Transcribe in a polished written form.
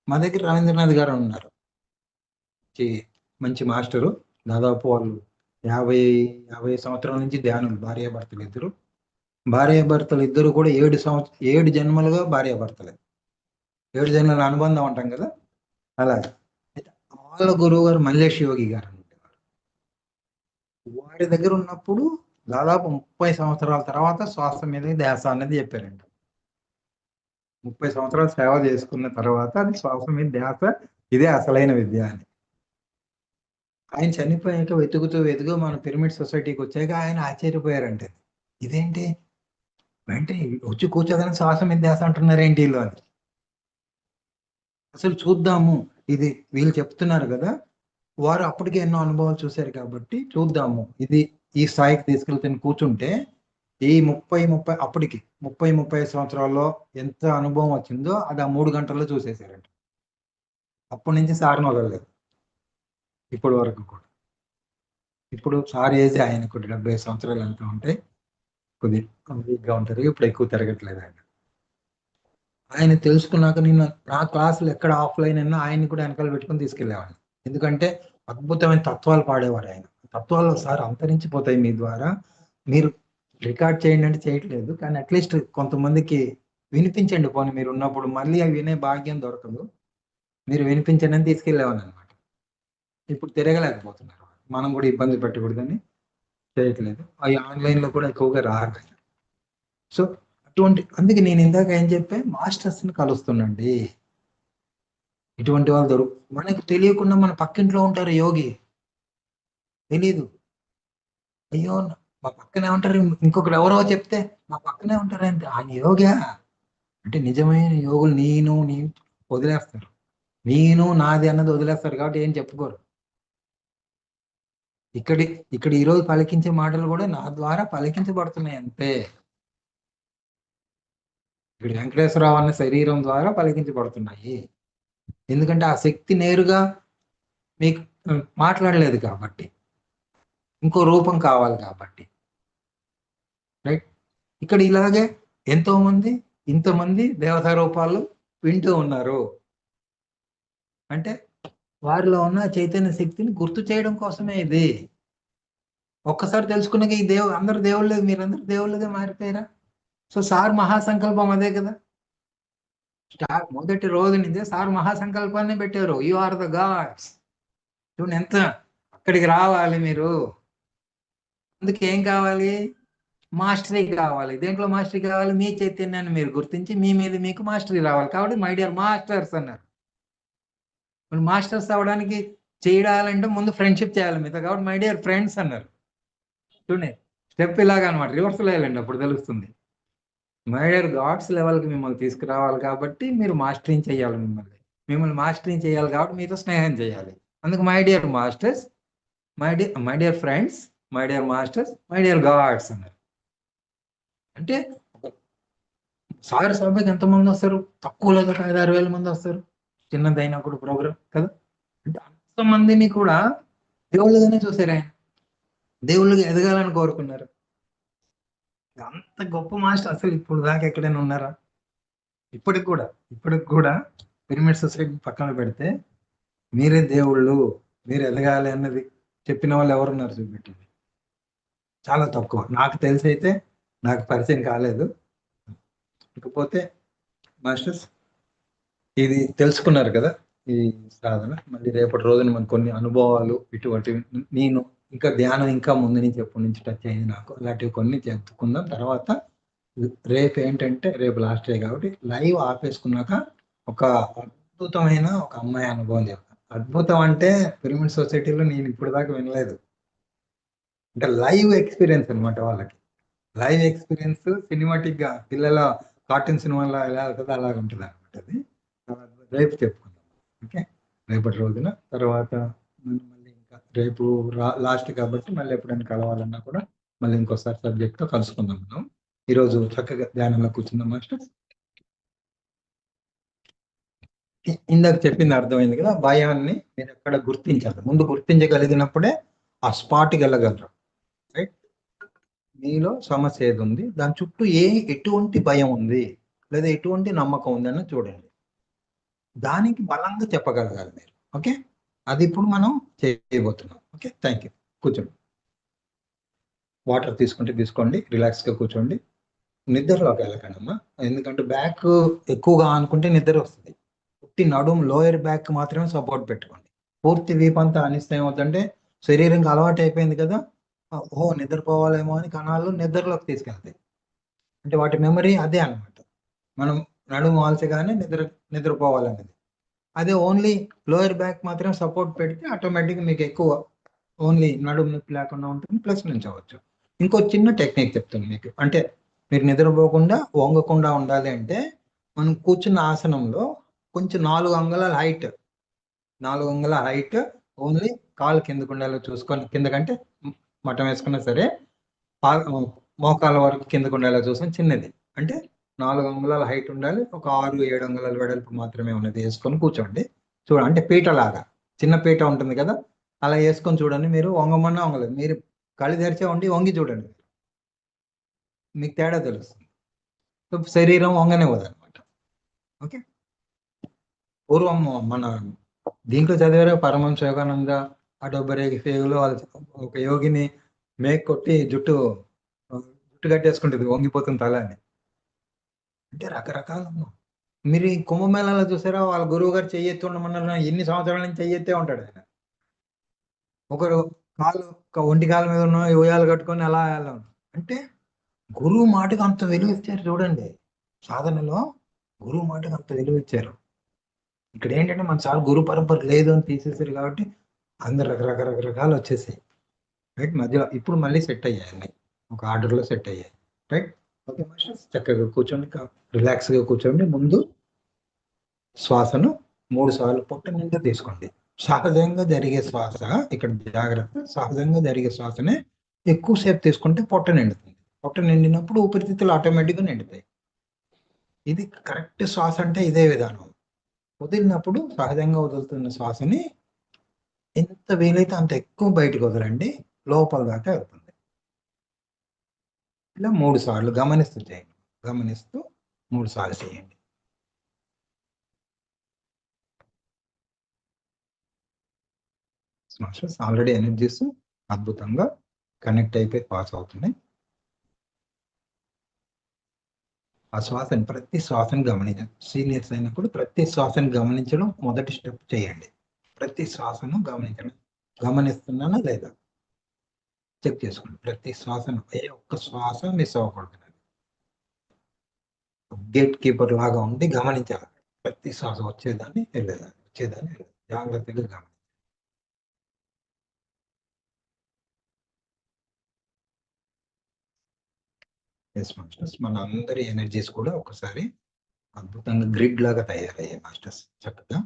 మా దగ్గర రవీంద్రనాథ్ గారు ఉన్నారు, మంచి మాస్టరు. దాదాపు వాళ్ళు 50 సంవత్సరాల నుంచి ధ్యానులు, భార్యాభర్తలు ఇద్దరు కూడా 7 జన్మలుగా భార్యాభర్తలే, 7 జన్మల అనుబంధం అంటాం కదా, అలాగే. వాళ్ళ గురువు గారు మల్లేష్ యోగి గారు ఉండేవారు. వారి దగ్గర ఉన్నప్పుడు దాదాపు 30 సంవత్సరాల తర్వాత శ్వాస మీద ధ్యాస అనేది చెప్పారంట. 30 సంవత్సరాలు సేవ చేసుకున్న తర్వాత అది శ్వాస మీద ధ్యాస, ఇదే అసలైన విద్య అని. ఆయన చనిపోయాక వెతుకుతూ మన పిరమిడ్ సొసైటీకి వచ్చాక ఆయన ఆశ్చర్యపోయారంటే, ఇదేంటి వెంటనే వచ్చి కూర్చోదని శ్వాస మీద ధ్యాస అంటున్నారు ఏంటి వీళ్ళు అని. అసలు చూద్దాము, ఇది వీళ్ళు చెప్తున్నారు కదా, వారు అప్పటికే ఎన్నో అనుభవాలు చూశారు కాబట్టి చూద్దాము, ఇది ఈ స్థాయికి తీసుకెళ్తే కూర్చుంటే ఈ 30 సంవత్సరాల్లో ఎంత అనుభవం వచ్చిందో అది ఆ 3 గంటల్లో చూసేసారంట. అప్పటి నుంచి సార్ని వదలలేదు ఇప్పటి వరకు కూడా. ఇప్పుడు సార్ ఏజ్ ఆయనకు 70 సంవత్సరాలు ఎంత ఉంటాయి, కొద్దిగా వీక్గా ఉంటారు, ఇప్పుడు ఎక్కువ తిరగట్లేదు ఆయన తెలుసుకున్నాక నేను నా క్లాసులు ఎక్కడ ఆఫ్లైన్ అయినా ఆయన్ని కూడా వెనకాల పెట్టుకుని తీసుకెళ్లేవాడిని. ఎందుకంటే అద్భుతమైన తత్వాలు పాడేవారు ఆయన. తత్వాలు సార్ అంతరించిపోతాయి మీ ద్వారా, మీరు రికార్డ్ చేయండి అంటే చేయట్లేదు, కానీ అట్లీస్ట్ కొంతమందికి వినిపించండి పోనీ మీరు ఉన్నప్పుడు, మళ్ళీ అవి వినే భాగ్యం దొరకదు, మీరు వినిపించండి అని తీసుకెళ్ళేవాడిని అనమాట. ఇప్పుడు తిరగలేకపోతున్నారు, మనం కూడా ఇబ్బంది పెట్టకూడదని చేయట్లేదు. అవి ఆన్లైన్లో కూడా ఎక్కువగా రాదు. సో అందుకే నేను ఇందాక ఏం చెప్పా, మాస్టర్స్ని కలుస్తుండండి. ఇటువంటి వాళ్ళు మనకు తెలియకుండా మన పక్కింట్లో ఉంటారు యోగి, తెలీదు. అయ్యో మా పక్కనే ఉంటారు, ఇంకొకరు ఎవరో చెప్తే మా పక్కనే ఉంటారంటే ఆయన యోగా అంటే. నిజమైన యోగులు నేను వదిలేస్తారు, నేను నాది అన్నది వదిలేస్తారు కాబట్టి ఏం చెప్పుకోరు. ఇక్కడ ఈరోజు పలికించే మాటలు కూడా నా ద్వారా పలికించబడుతున్నాయి అంతే. ఇక్కడ వెంకటేశ్వరరావు అన్న శరీరం ద్వారా పలికించబడుతున్నాయి. ఎందుకంటే ఆ శక్తి నేరుగా మీకు మాట్లాడలేదు కాబట్టి, ఇంకో రూపం కావాలి కాబట్టి, రైట్. ఇక్కడ ఇలాగే ఇంతమంది దేవతా రూపాలు వింటూ ఉన్నారు అంటే వారిలో ఉన్న చైతన్య శక్తిని గుర్తు చేయడం కోసమే ఇది. ఒక్కసారి తెలుసుకున్నాక ఈ అందరు దేవుళ్ళే, మీరందరూ దేవుళ్ళుగా మారిపోయారా? సో సార్ మహాసంకల్పం అదే కదా. మొదటి రోజు నుంచే సార్ మహాసంకల్పాన్ని పెట్టారు, యు ఆర్ ద గాడ్స్. చూడండి ఎంత, అక్కడికి రావాలి మీరు. అందుకే ఏం కావాలి? మాస్టరీ కావాలి. దేంట్లో మాస్టరీ కావాలి? మీ చైతన్యాన్ని మీరు గుర్తించి మీ మీద మీకు మాస్టరీ రావాలి. కాబట్టి మై డియర్ మాస్టర్స్ అన్నారు. మాస్టర్స్ అవడానికి చేయాలంటే ముందు ఫ్రెండ్షిప్ చేయాలి మీతో, కాబట్టి మై డియర్ ఫ్రెండ్స్ అన్నారు. చూడండి స్టెప్ ఇలాగా అనమాట, రివర్సల్ వేయాలండి, అప్పుడు తెలుస్తుంది. మై డియర్ గాడ్స్ లెవెల్కి మిమ్మల్ని తీసుకురావాలి కాబట్టి మీరు మాస్టరింగ్ చేయాలి. మిమ్మల్ని మాస్టరింగ్ చేయాలి కాబట్టి మీతో స్నేహం చేయాలి. అందుకు my dear masters, my dear friends, my dear masters, my dear God's అన్నారు. అంటే సాగర సభకి ఎంతమంది వస్తారు? తక్కువలో 5-6 వేల మంది వస్తారు, చిన్నదైనా కూడా ప్రోగ్రామ్ కదా. అంటే అంతమందిని కూడా దేవుళ్ళుగానే చూసారు ఆయన, దేవుళ్ళుగా ఎదగాలని కోరుకున్నారు. అంత గొప్ప మాస్టర్ అసలు ఇప్పుడు దాకా ఎక్కడైనా ఉన్నారా? ఇప్పటికి కూడా పిరమిడ్ సొసైటీ పక్కన పెడితే మీరే దేవుళ్ళు, మీరు ఎదగాలి అన్నది చెప్పిన వాళ్ళు ఎవరున్నారు చూపెట్టండి. చాలా తక్కువ. నాకు తెలిసి అయితే, నాకు పరిచయం కాలేదు. ఇకపోతే మాస్టర్స్ ఇది తెలుసుకున్నారు కదా, ఈ సాధన. మళ్ళీ రేపటి రోజున మనకు కొన్ని అనుభవాలు ఇటువంటివి, నేను ఇంకా ధ్యానం ఇంకా ముందు నుంచి ఎప్పటి నుంచి టచ్ అయింది నాకు, అలాంటివి కొన్ని చెప్పుకుందాం. తర్వాత రేపు ఏంటంటే, రేపు లాస్ట్ డే కాబట్టి లైవ్ ఆపేసుకున్నాక ఒక అద్భుతమైన ఒక అమ్మాయి అనుభవం చెప్తాను. అద్భుతం అంటే పిరమిడ్ సొసైటీలో నేను ఇప్పుడు దాకా వినలేదు. అంటే లైవ్ ఎక్స్పీరియన్స్ అనమాట వాళ్ళకి. లైవ్ ఎక్స్పీరియన్స్ సినిమాటిక్ గా, పిల్లల కార్టూన్ సినిమాలో ఎలా అవుతుందో అలాగ ఉంటుంది అనమాట. అది రేపు చెప్పుకుందాం, ఓకే, రేపటి రోజున. తర్వాత మళ్ళీ ఇంకా రేపు లాస్ట్ కాబట్టి మళ్ళీ ఎప్పుడైనా కలవాలన్నా కూడా మళ్ళీ ఇంకోసారి సబ్జెక్ట్తో కలుసుకుందాం మనం. ఈరోజు చక్కగా ధ్యానంలో కూర్చుందాం మాస్టర్స్. ఇందాక చెప్పింది అర్థమైంది కదా, భయాన్ని మీరు ఎక్కడ గుర్తించాలి, ముందు గుర్తించగలిగినప్పుడే ఆ స్పాట్కి వెళ్ళగలరు, రైట్. మీలో సమస్య ఏది ఉంది, దాని చుట్టూ ఎటువంటి భయం ఉంది లేదా ఎటువంటి నమ్మకం ఉంది అని చూడండి. దానికి బలంగా చెప్పగలగాలి మీరు. ఓకే, అది ఇప్పుడు మనం చేయబోతున్నాం. Okay, thank you. కూర్చోండి. వాటర్ తీసుకుంటే తీసుకోండి, రిలాక్స్గా కూర్చోండి. నిద్రలోకి వెళ్ళకండి అమ్మా, ఎందుకంటే బ్యాక్ ఎక్కువగా అనుకుంటే నిద్ర వస్తుంది. పుట్టి నడుము లోయర్ బ్యాక్ మాత్రమే సపోర్ట్ పెట్టుకోండి. పూర్తి వీప్ అంతా అనిస్తే ఏమవుతుందంటే శరీరంకి అలవాటు అయిపోయింది కదా, ఓ నిద్రపోవాలేమో అని కణాలు నిద్రలోకి తీసుకెళ్తాయి. అంటే వాటి మెమరీ అదే అన్నమాట, మనం నడుము వాల్చగానే నిద్రపోవాలనేది. అదే ఓన్లీ లోయర్ బ్యాక్ మాత్రం సపోర్ట్ పెడితే ఆటోమేటిక్గా మీకు ఎక్కువ ఓన్లీ నడుము నొప్పి లేకుండా ఉంటుంది, ప్లస్ నుంచోవచ్చు. ఇంకో చిన్న టెక్నిక్ చెప్తాను మీకు, అంటే మీరు నిద్రపోకుండా వంగకుండా ఉండాలి అంటే మనం కూర్చున్న ఆసనంలో కొంచెం 4 అంగుళాల హైట్ ఓన్లీ కాలు కిందకు ఉండేలా చూసుకొని, కిందకంటే మఠం వేసుకున్నా సరే మోకాల వరకు కిందకు ఉండేలా చూసుకొని, చిన్నది అంటే 4 అంగుళాల హైట్ ఉండాలి, ఒక 6-7 అంగుళాల వెడల్పు మాత్రమే ఉన్నది వేసుకొని కూర్చోండి. చూడండి, అంటే పీట లాగా చిన్న పీట ఉంటుంది కదా, అలా వేసుకొని చూడండి. మీరు వంగమన్నా వంగలేదు, మీరు కళ్ళు తెరిచే ఉండి వంగి చూడండి, మీకు తేడా తెలుస్తుంది. శరీరం వంగనివ్వదు అనమాట. ఓకే, పూర్వం మన దీంట్లో చదివారా, పరమహంస యోగానంద అటోబరేగి సేవలో ఒక యోగిని మేక్ కొట్టి జుట్టు కట్టేసుకుంటుంది, వంగిపోతుంది తల అని. అంటే రకరకాల మీరు ఈ కుంభమేళాలో చూసారా, వాళ్ళ గురువు గారు చెయ్యెత్తి ఉండమన్న ఎన్ని సంవత్సరాల నుంచి చెయ్యెత్తే ఉంటాడు ఆయన. ఒకరు కాలు ఒంటి కాలు మీద ఉన్న ఉయ్యాలు కట్టుకొని అలా వెళ్ళాం. అంటే గురువు మాటకు అంత విలువ ఇచ్చారు చూడండి, సాధనలో గురువు మాటకు అంత విలువ ఇచ్చారు. ఇక్కడ ఏంటంటే మన సార్ గురు పరంపర లేదు అని తీసేసారు కాబట్టి అందరు రకరకాలు వచ్చేసాయి. రైట్, మధ్యలో ఇప్పుడు మళ్ళీ సెట్ అయ్యాయి అన్ని, ఒక ఆర్డర్లో సెట్ అయ్యాయి. రైట్, ఓకే మాస్టర్స్, చక్కగా కూర్చోండి, రిలాక్స్గా కూర్చోండి. ముందు శ్వాసను 3 సార్లు పొట్ట నిండా తీసుకోండి. సహజంగా జరిగే శ్వాస, ఇక్కడ జాగ్రత్త, సహజంగా జరిగే శ్వాసనే ఎక్కువసేపు తీసుకుంటే పొట్ట నిండుతుంది. పొట్ట నిండినప్పుడు ఊపిరితిత్తులు ఆటోమేటిక్గా నిండుతాయి. ఇది కరెక్ట్ శ్వాస అంటే ఇదే విధానం. వదిలినప్పుడు సహజంగా వదులుతున్న శ్వాసని ఎంత వీలైతే అంత ఎక్కువ బయటకు వదలండి, లోపల దాకా వెళ్తుంది. ఇలా 3 సార్లు గమనిస్తూ చేయండి, గమనిస్తూ 3 సార్లు చేయండి. ఆల్రెడీ ఎనర్జీస్ అద్భుతంగా కనెక్ట్ అయిపోయి పాస్ అవుతున్నాయి. ఆ శ్వాసను, ప్రతి శ్వాసను గమనించండి. సీనియర్స్ అయినప్పుడు ప్రతి శ్వాసను గమనించడం మొదటి స్టెప్ చేయండి. ప్రతి శ్వాసను గమనించడం, గమనిస్తున్నానా లేదా చెక్ చేసుకోండి. ప్రతి శ్వాసను, ఏ ఒక్క శ్వాస మిస్ అవ్వకూడదు. గేట్ కీపర్ లాగా ఉండి గమనించాలి, ప్రతి శ్వాస వచ్చేదాన్ని వెళ్ళేదాన్ని, వచ్చేదాన్ని వెళ్ళేదాన్ని జాగ్రత్తగా గమనించాలి. ఎస్ మాస్టర్స్, మన అందరి ఎనర్జీస్ కూడా ఒకసారి అద్భుతంగా గ్రిడ్ లాగా తయారయ్యాయి మాస్టర్స్. చక్కగా